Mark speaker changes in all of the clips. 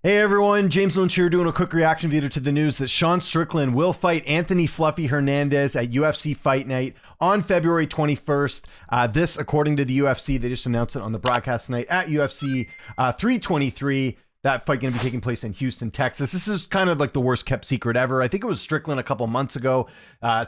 Speaker 1: Hey everyone, James Lynch here doing a quick reaction video to the news that Sean Strickland will fight Anthony Fluffy Hernandez at UFC Fight Night on February 21st. This, according to the UFC, they just announced it on the broadcast tonight at UFC 323. That fight going to be taking place in Houston, Texas. This is kind of like the worst kept secret ever. I think it was Strickland a couple months ago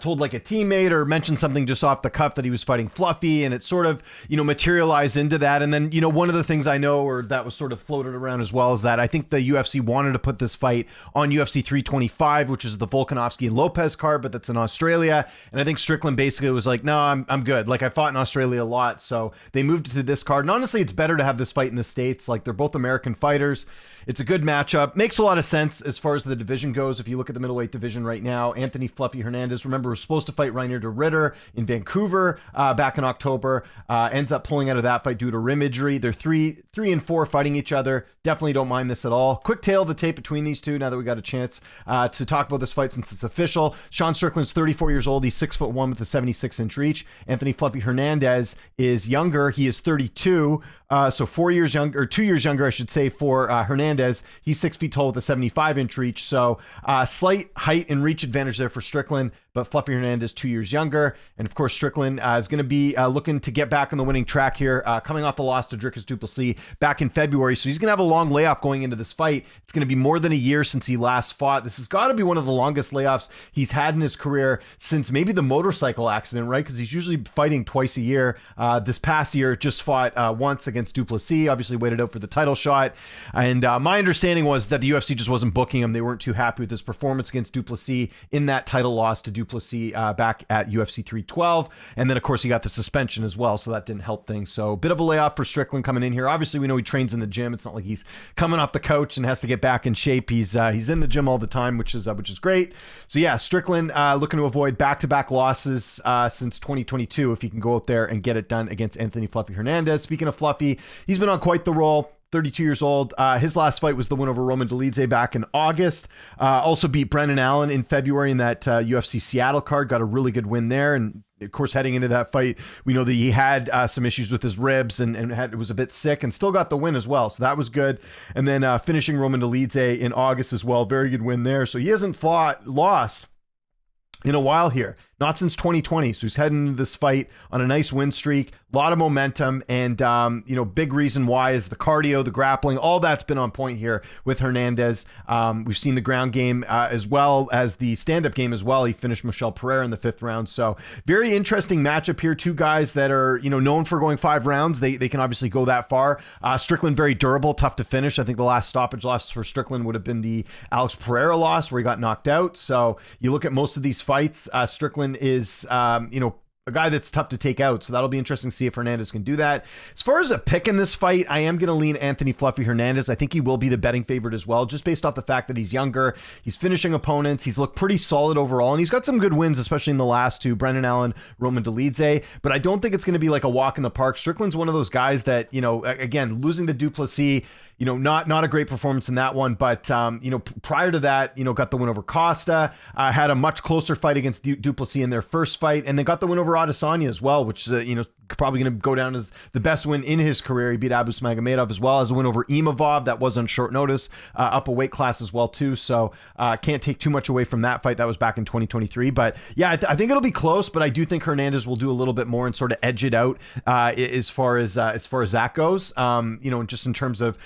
Speaker 1: told like a teammate or mentioned something just off the cuff that he was fighting Fluffy, and it sort of, materialized into that. And then, one of the things I know, or that was sort of floated around as well, is that I think the UFC wanted to put this fight on UFC 325, which is the Volkanovski and Lopez card, but that's in Australia. And I think Strickland basically was like, no, I'm good. Like, I fought in Australia a lot, so they moved it to this card. And honestly, it's better to have this fight in the States. Like, they're both American fighters. It's a good matchup. Makes a lot of sense as far as the division goes. If you look at the middleweight division right now, Anthony Fluffy Hernandez, remember, was supposed to fight Reinier de Ritter in Vancouver back in October. Ends up pulling out of that fight due to rim injury. They're 3-4 fighting each other. Definitely don't mind this at all. Quick tail of the tape between these two now that we got a chance to talk about this fight since it's official. Sean Strickland's 34 years old. He's 6'1" with a 76-inch reach. Anthony Fluffy Hernandez is younger. He is 32. So 4 years younger, or 2 years younger, I should say, for Hernandez. He's 6 feet tall with a 75-inch reach. So slight height and reach advantage there for Strickland, but Fluffy Hernandez 2 years younger. And of course, Strickland is going to be looking to get back on the winning track here, coming off the loss to Dricus du Plessis back in February. So he's going to have a long layoff going into this fight. It's going to be more than a year since he last fought. This has got to be one of the longest layoffs he's had in his career since maybe the motorcycle accident, right? Because he's usually fighting twice a year. This past year, just fought once against du Plessis, obviously waited out for the title shot. And my understanding was that the UFC just wasn't booking him. They weren't too happy with his performance against du Plessis in that title loss to du Plessis back at UFC 312. And then, of course, he got the suspension as well, so that didn't help things. So a bit of a layoff for Strickland coming in here. Obviously, we know he trains in the gym. It's not like he's coming off the couch and has to get back in shape. He's in the gym all the time, which is great. So yeah, Strickland looking to avoid back-to-back losses since 2022 if he can go out there and get it done against Anthony Fluffy Hernandez. Speaking of Fluffy, he's been on quite the roll. 32 years old. His last fight was the win over Roman Dolidze back in August. Also beat Brendan Allen in February in that UFC Seattle card. Got a really good win there. And of course, heading into that fight, we know that he had some issues with his ribs and was a bit sick, and still got the win as well. So that was good. And then finishing Roman Dolidze in August as well. Very good win there. So he hasn't lost in a while here. Not since 2020. So he's heading into this fight on a nice win streak, a lot of momentum, and big reason why is the cardio, the grappling, all that's been on point here with Hernandez. We've seen the ground game as well as the stand-up game as well. He finished Michel Pereira in the 5th round. So very interesting matchup here. Two guys that are known for going 5 rounds. They can obviously go that far. Strickland very durable, tough to finish. I think the last stoppage loss for Strickland would have been the Alex Pereira loss where he got knocked out. So you look at most of these fights, Strickland is a guy that's tough to take out. So that'll be interesting to see if Hernandez can do that. As far as a pick in this fight, I am going to lean Anthony Fluffy Hernandez. I think he will be the betting favorite as well, just based off the fact that he's younger. He's finishing opponents. He's looked pretty solid overall, and he's got some good wins, especially in the last two, Brendan Allen, Roman Dolidze. But I don't think it's going to be like a walk in the park. Strickland's one of those guys that, again, losing to du Plessis, not a great performance in that one, but prior to that, got the win over Costa, had a much closer fight against du Plessis in their first fight, and then got the win over Adesanya as well, which is probably going to go down as the best win in his career. He beat Abus Magomedov, as well as a win over Imavov. That was on short notice, up a weight class as well too. So can't take too much away from that fight. That was back in 2023. But yeah, I think it'll be close, but I do think Hernandez will do a little bit more and sort of edge it out as far as that goes. Just in terms of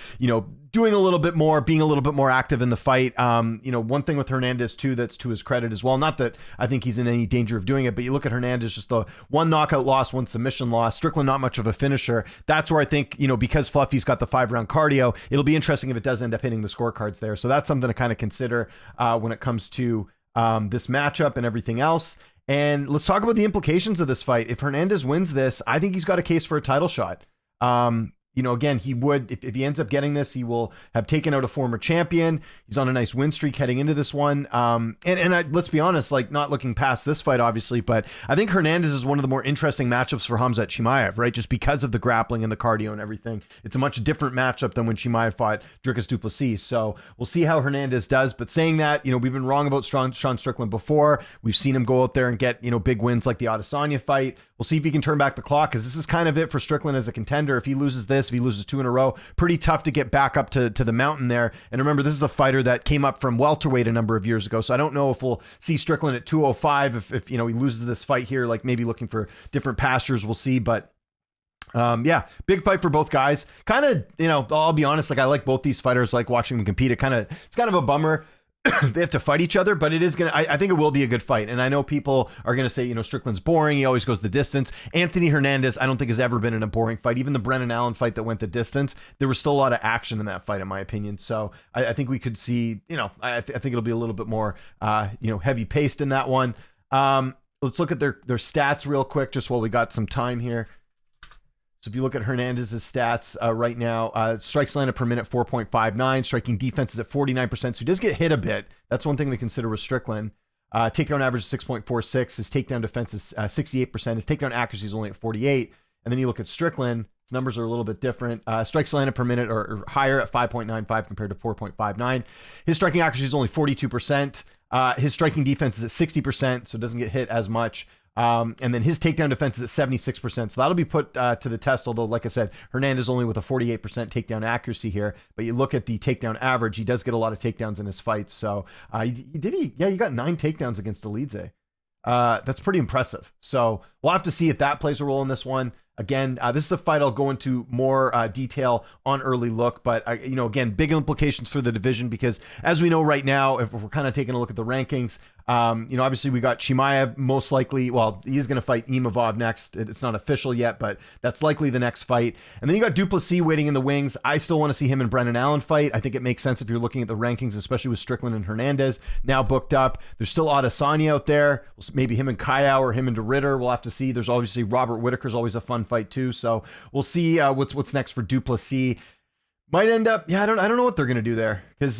Speaker 1: doing a little bit more, being a little bit more active in the fight. One thing with Hernandez too, that's to his credit as well. Not that I think he's in any danger of doing it, but you look at Hernandez, just the one knockout loss, one submission loss. Strickland, not much of a finisher. That's where I think, because Fluffy's got the 5-round cardio, it'll be interesting if it does end up hitting the scorecards there. So that's something to kind of consider when it comes to this matchup and everything else. And let's talk about the implications of this fight. If Hernandez wins this, I think he's got a case for a title shot. Again, he would, if he ends up getting this, he will have taken out a former champion. He's on a nice win streak heading into this one. Let's be honest, like, not looking past this fight, obviously, but I think Hernandez is one of the more interesting matchups for Khamzat Chimaev, right? Just because of the grappling and the cardio and everything. It's a much different matchup than when Chimaev fought Dricus du Plessis. So we'll see how Hernandez does. But saying that, we've been wrong about Sean Strickland before. We've seen him go out there and get, big wins like the Adesanya fight. We'll see if he can turn back the clock, because this is kind of it for Strickland as a contender. If he loses this, this. If he loses 2 in a row, pretty tough to get back up to the mountain there. And remember, this is the fighter that came up from welterweight a number of years ago. So I don't know if we'll see Strickland at 205 if he loses this fight here, like maybe looking for different pastures. We'll see, but yeah, big fight for both guys. Kind of, I'll be honest, like I like both these fighters, like watching them compete. It's kind of a bummer they have to fight each other, but it is going to, I think it will be a good fight. And I know people are going to say, Strickland's boring. He always goes the distance. Anthony Hernandez, I don't think has ever been in a boring fight. Even the Brennan Allen fight that went the distance, there was still a lot of action in that fight, in my opinion. So I think we could see, I think it'll be a little bit more, heavy paced in that one. Let's look at their stats real quick, just while we got some time here. So if you look at Hernandez's stats right now, strikes landed per minute 4.59, striking defense is at 49%. So he does get hit a bit. That's one thing to consider with Strickland. Takedown average is 6.46. His takedown defense is 68%. His takedown accuracy is only at 48. And then you look at Strickland, his numbers are a little bit different. Strikes landed per minute or higher at 5.95 compared to 4.59. His striking accuracy is only 42%. His striking defense is at 60%, so it doesn't get hit as much. And then his takedown defense is at 76%. So that'll be put to the test. Although, like I said, Hernandez only with a 48% takedown accuracy here. But you look at the takedown average, he does get a lot of takedowns in his fights. So he got 9 takedowns against Elidze. That's pretty impressive. So we'll have to see if that plays a role in this one. Again, this is a fight I'll go into more detail on early look, but again, big implications for the division because as we know right now, if we're kind of taking a look at the rankings, obviously we got Chimaev most likely. Well, he's going to fight Imavov next. It's not official yet, but that's likely the next fight. And then you got Duplessis waiting in the wings. I still want to see him and Brendan Allen fight. I think it makes sense if you're looking at the rankings, especially with Strickland and Hernandez now booked up. There's still Adesanya out there. Maybe him and Kayao or him and DeRitter. We'll have to see. There's obviously Robert Whitaker's always a fun fight too. So we'll see what's next for Duplessis. Might end up, I don't know what they're going to do there because,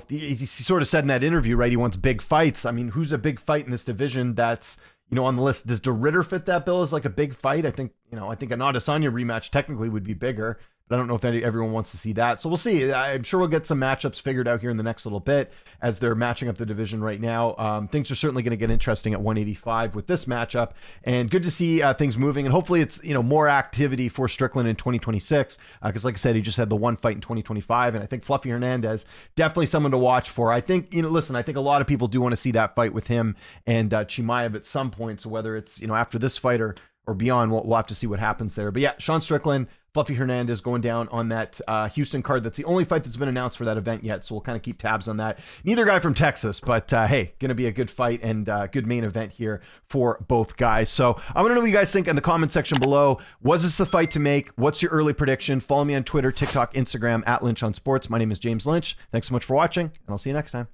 Speaker 1: he sort of said in that interview, right, he wants big fights. I mean, who's a big fight in this division that's, on the list? Does DeRitter fit that bill as like a big fight? I think an Adesanya rematch technically would be bigger, but I don't know if everyone wants to see that. So we'll see. I'm sure we'll get some matchups figured out here in the next little bit as they're matching up the division right now. Things are certainly going to get interesting at 185 with this matchup, and good to see things moving. And hopefully it's, more activity for Strickland in 2026. Because like I said, he just had the one fight in 2025. And I think Fluffy Hernandez, definitely someone to watch for. I think, I think a lot of people do want to see that fight with him and Chimaev at some point. So whether it's, after this fight or beyond, we'll have to see what happens there. But yeah, Sean Strickland, Fluffy Hernandez going down on that Houston card. That's the only fight that's been announced for that event yet. So we'll kind of keep tabs on that. Neither guy from Texas, but hey, going to be a good fight and good main event here for both guys. So I want to know what you guys think in the comment section below. Was this the fight to make? What's your early prediction? Follow me on Twitter, TikTok, Instagram, @Lynch on Sports. My name is James Lynch. Thanks so much for watching, and I'll see you next time.